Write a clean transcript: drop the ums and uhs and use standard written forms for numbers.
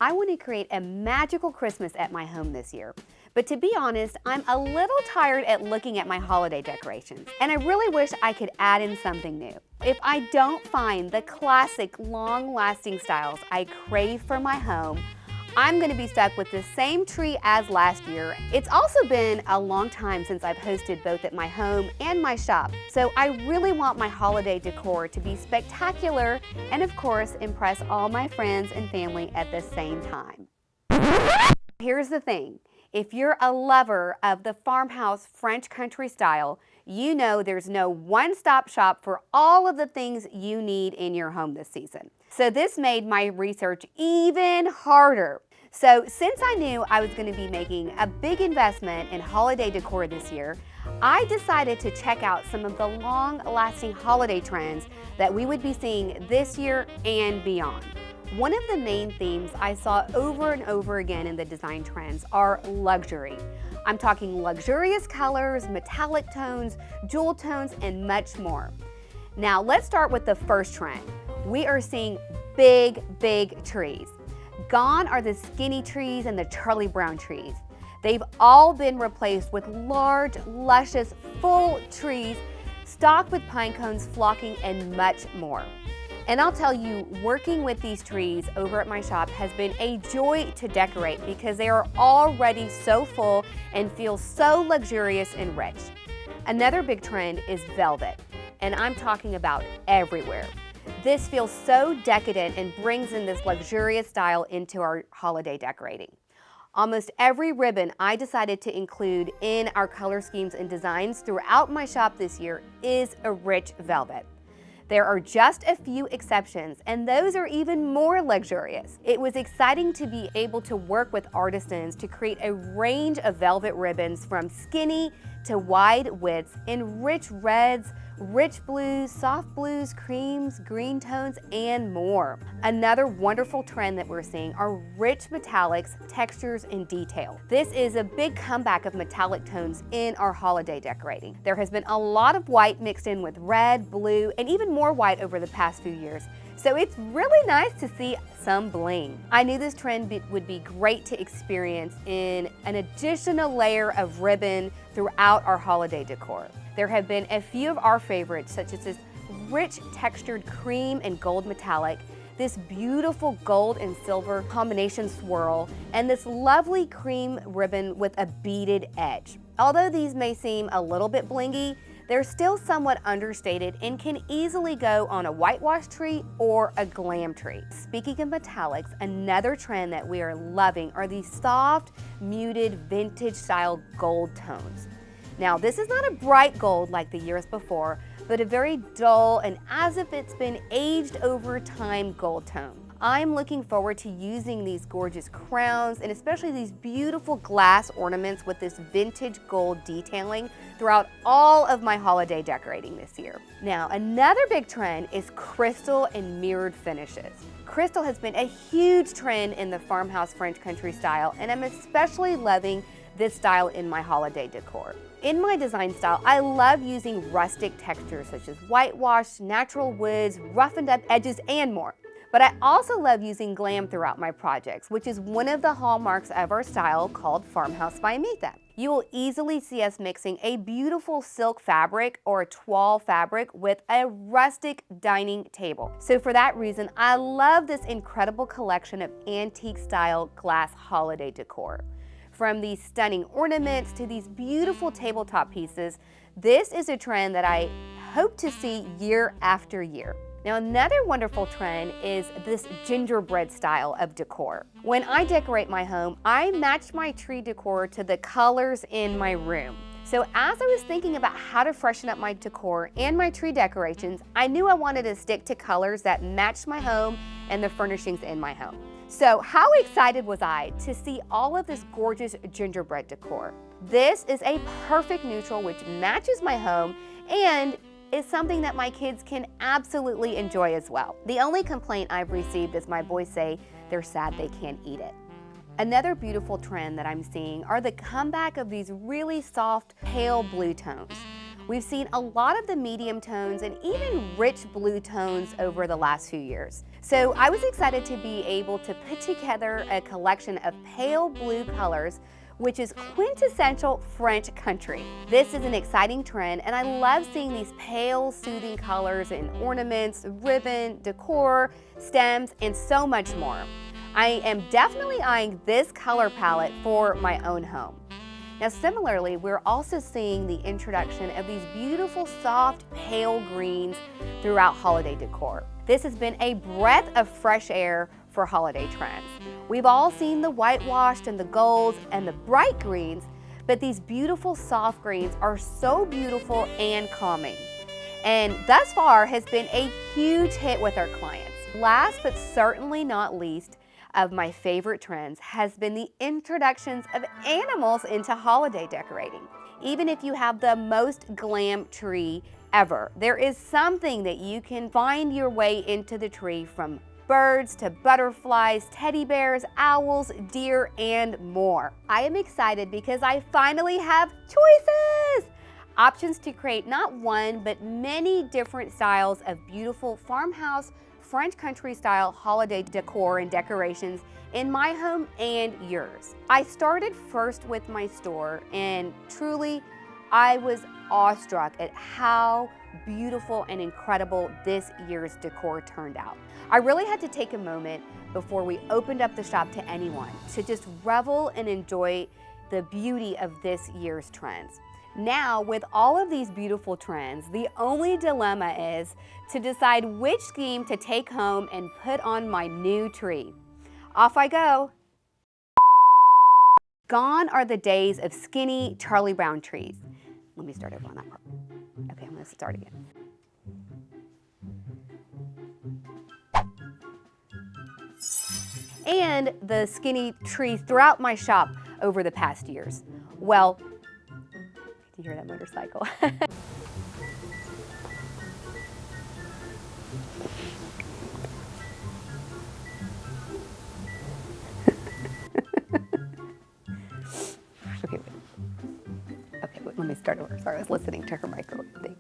I want to create a magical Christmas at my home this year. But to be honest, I'm a little tired at looking at my holiday decorations, and I really wish I could add in something new. If I don't find the classic, long-lasting styles I crave for my home, I'm going to be stuck with the same tree as last year. It's also been a long time since I've hosted both at my home and my shop, so I really want my holiday decor to be spectacular and, of course, impress all my friends and family at the same time. Here's the thing. If you're a lover of the farmhouse French country style, you know there's no one-stop shop for all of the things you need in your home this season. So this made my research even harder. So since I knew I was going to be making a big investment in holiday decor this year, I decided to check out some of the long-lasting holiday trends that we would be seeing this year and beyond. One of the main themes I saw over and over again in the design trends are luxury. I'm talking luxurious colors, metallic tones, jewel tones, and much more. Now let's start with the first trend. We are seeing big trees. Gone are the skinny trees and the Charlie Brown trees. They've all been replaced with large, luscious, full trees, stocked with pine cones, flocking, and much more. And I'll tell you, working with these trees over at my shop has been a joy to decorate because they are already so full and feel so luxurious and rich. Another big trend is velvet, and I'm talking about everywhere. This feels so decadent and brings in this luxurious style into our holiday decorating. Almost every ribbon I decided to include in our color schemes and designs throughout my shop this year is a rich velvet. There are just a few exceptions, and those are even more luxurious. It was exciting to be able to work with artisans to create a range of velvet ribbons from skinny to wide widths in rich reds, rich blues, soft blues, creams, green tones, and more. Another wonderful trend that we're seeing are rich metallics, textures, and detail. This is a big comeback of metallic tones in our holiday decorating. There has been a lot of white mixed in with red, blue, and even more white over the past few years. So it's really nice to see some bling. I knew this trend would be great to experience in an additional layer of ribbon throughout our holiday decor. There have been a few of our favorites, such as this rich textured cream and gold metallic, this beautiful gold and silver combination swirl, and this lovely cream ribbon with a beaded edge. Although these may seem a little bit blingy, they're still somewhat understated and can easily go on a whitewash tree or a glam tree. Speaking of metallics, another trend that we are loving are these soft, muted, vintage style gold tones. Now, this is not a bright gold like the years before, but a very dull and as if it's been aged over time gold tone. I'm looking forward to using these gorgeous crowns and especially these beautiful glass ornaments with this vintage gold detailing throughout all of my holiday decorating this year. Now, another big trend is crystal and mirrored finishes. Crystal has been a huge trend in the farmhouse French country style, and I'm especially loving this style in my holiday decor. In my design style, I love using rustic textures such as whitewash, natural woods, roughened up edges, and more. But I also love using glam throughout my projects, which is one of the hallmarks of our style called Farmhouse by Amitha. You will easily see us mixing a beautiful silk fabric or a toile fabric with a rustic dining table. So for that reason, I love this incredible collection of antique style glass holiday decor. From these stunning ornaments to these beautiful tabletop pieces, this is a trend that I hope to see year after year. Now, another wonderful trend is this gingerbread style of decor. When I decorate my home, I match my tree decor to the colors in my room. So as I was thinking about how to freshen up my decor and my tree decorations, I knew I wanted to stick to colors that matched my home and the furnishings in my home. So how excited was I to see all of this gorgeous gingerbread decor? This is a perfect neutral which matches my home and is something that my kids can absolutely enjoy as well. The only complaint I've received is my boys say they're sad they can't eat it. Another beautiful trend that I'm seeing are the comeback of these really soft, pale blue tones. We've seen a lot of the medium tones and even rich blue tones over the last few years. So I was excited to be able to put together a collection of pale blue colors, which is quintessential French country. This is an exciting trend, and I love seeing these pale, soothing colors in ornaments, ribbon, decor, stems, and so much more. I am definitely eyeing this color palette for my own home. Now similarly, we're also seeing the introduction of these beautiful soft pale greens throughout holiday decor. This has been a breath of fresh air for holiday trends. We've all seen the whitewashed and the golds and the bright greens, but these beautiful soft greens are so beautiful and calming. And thus far has been a huge hit with our clients. Last but certainly not least, of my favorite trends has been the introductions of animals into holiday decorating. Even if you have the most glam tree ever, there is something that you can find your way into the tree, from birds to butterflies, teddy bears, owls, deer, and more. I am excited because I finally have choices! Options to create not one, but many different styles of beautiful farmhouse, French country style holiday decor and decorations in my home and yours. I started first with my store, and truly I was awestruck at how beautiful and incredible this year's decor turned out. I really had to take a moment before we opened up the shop to anyone to just revel and enjoy the beauty of this year's trends. Now, with all of these beautiful trends, the only dilemma is to decide which scheme to take home and put on my new tree. Off I go. Gone are the days of skinny Charlie Brown trees. Let me start over on that part. Okay, I'm gonna start again. And the skinny trees throughout my shop over the past years. Well, you hear that motorcycle? Okay, wait, let me start over. Sorry, I was listening to her microwave thing.